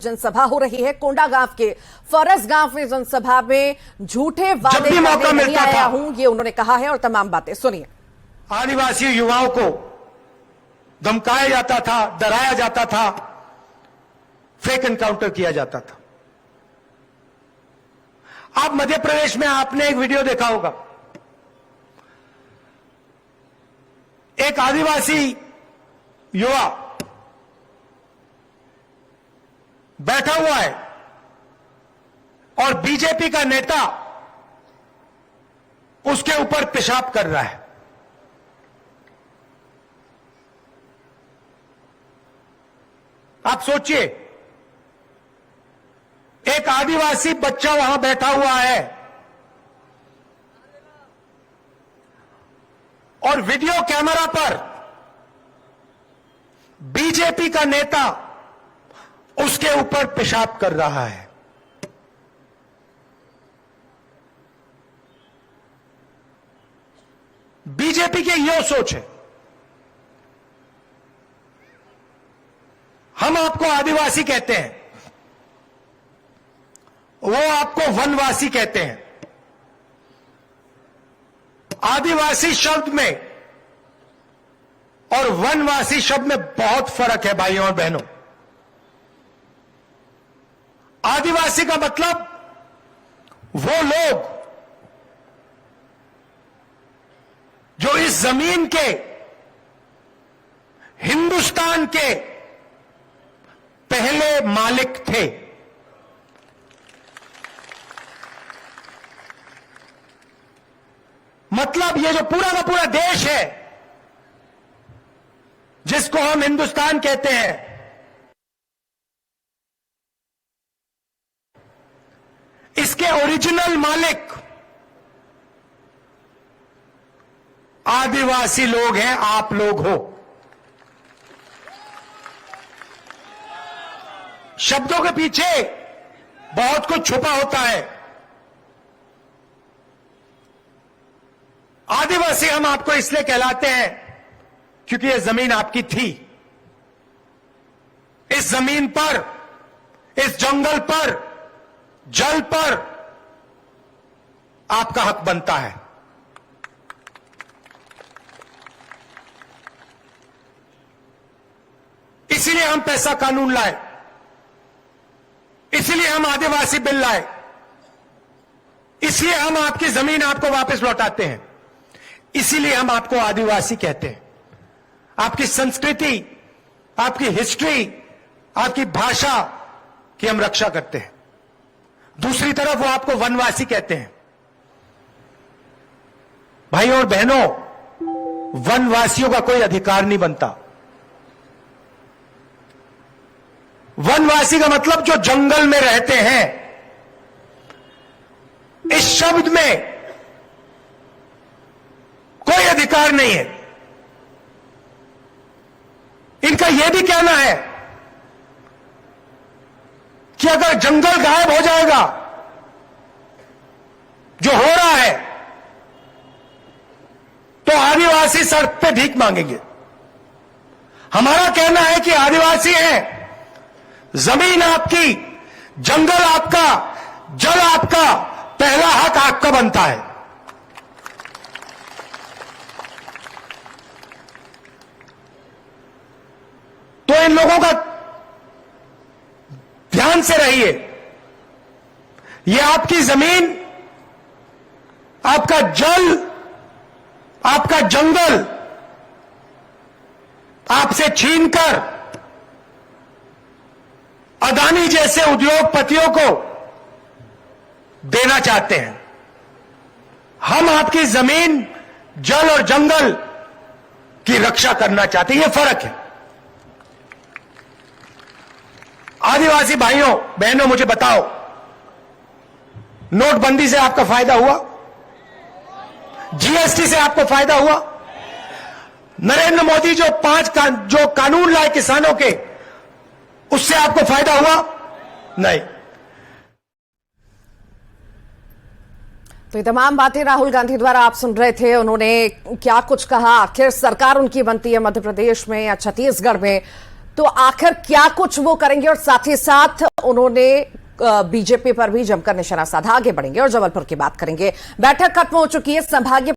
जनसभा हो रही है कोंडागांव के फरस गांव में। जनसभा में झूठे वादे करने नहीं आया हूं, ये उन्होंने कहा है और तमाम बातें सुनिए। आदिवासी युवाओं को धमकाया जाता था, डराया जाता था, फेक एनकाउंटर किया जाता था। आप मध्य प्रदेश में आपने एक वीडियो देखा होगा, एक आदिवासी युवा बैठा हुआ है और बीजेपी का नेता उसके ऊपर पेशाब कर रहा है। आप सोचिए, एक आदिवासी बच्चा वहां बैठा हुआ है और वीडियो कैमरा पर बीजेपी का नेता उसके ऊपर पेशाब कर रहा है। बीजेपी की यह सोच है। हम आपको आदिवासी कहते हैं, वो आपको वनवासी कहते हैं। आदिवासी शब्द में और वनवासी शब्द में बहुत फर्क है भाइयों और बहनों। आदिवासी का मतलब वो लोग जो इस जमीन के, हिंदुस्तान के पहले मालिक थे। मतलब ये जो पूरा का पूरा देश है जिसको हम हिंदुस्तान कहते हैं, इसके ओरिजिनल मालिक आदिवासी लोग हैं, आप लोग हो। शब्दों के पीछे बहुत कुछ छुपा होता है। आदिवासी हम आपको इसलिए कहलाते हैं क्योंकि यह जमीन आपकी थी। इस जमीन पर, इस जंगल पर, जल पर आपका हक बनता है। इसीलिए हम पैसा कानून लाए, इसीलिए हम आदिवासी बिल लाए, इसलिए हम आपकी जमीन आपको वापस लौटाते हैं, इसीलिए हम आपको आदिवासी कहते हैं। आपकी संस्कृति, आपकी हिस्ट्री, आपकी भाषा की हम रक्षा करते हैं। दूसरी तरफ वो आपको वनवासी कहते हैं। भाइयों और बहनों, वनवासियों का कोई अधिकार नहीं बनता। वनवासी का मतलब जो जंगल में रहते हैं। इस शब्द में कोई अधिकार नहीं है। इनका यह भी कहना है कि अगर जंगल गायब हो जाएगा, जो हो रहा है, तो आदिवासी सड़क पे भीख मांगेंगे। हमारा कहना है कि आदिवासी हैं, जमीन आपकी, जंगल आपका, जल आपका, पहला हक आपका बनता है। तो इन लोगों का ध्यान से रहिए। यह आपकी जमीन, आपका जल, आपका जंगल आपसे छीनकर अदानी जैसे उद्योगपतियों को देना चाहते हैं। हम आपकी जमीन, जल और जंगल की रक्षा करना चाहते हैं। यह फर्क है। आदिवासी भाइयों बहनों, मुझे बताओ, नोटबंदी से आपका फायदा हुआ? जीएसटी से आपको फायदा हुआ? नरेंद्र मोदी जो कानून लाए किसानों के, उससे आपको फायदा हुआ? नहीं। तो ये तमाम बातें राहुल गांधी द्वारा आप सुन रहे थे। उन्होंने क्या कुछ कहा, आखिर सरकार उनकी बनती है मध्य प्रदेश में या छत्तीसगढ़ में, तो आखिर क्या कुछ वो करेंगे, और साथ ही साथ उन्होंने बीजेपी पर भी जमकर निशाना साधा। आगे बढ़ेंगे और जबलपुर की बात करेंगे। बैठक खत्म हो चुकी है। संभागीय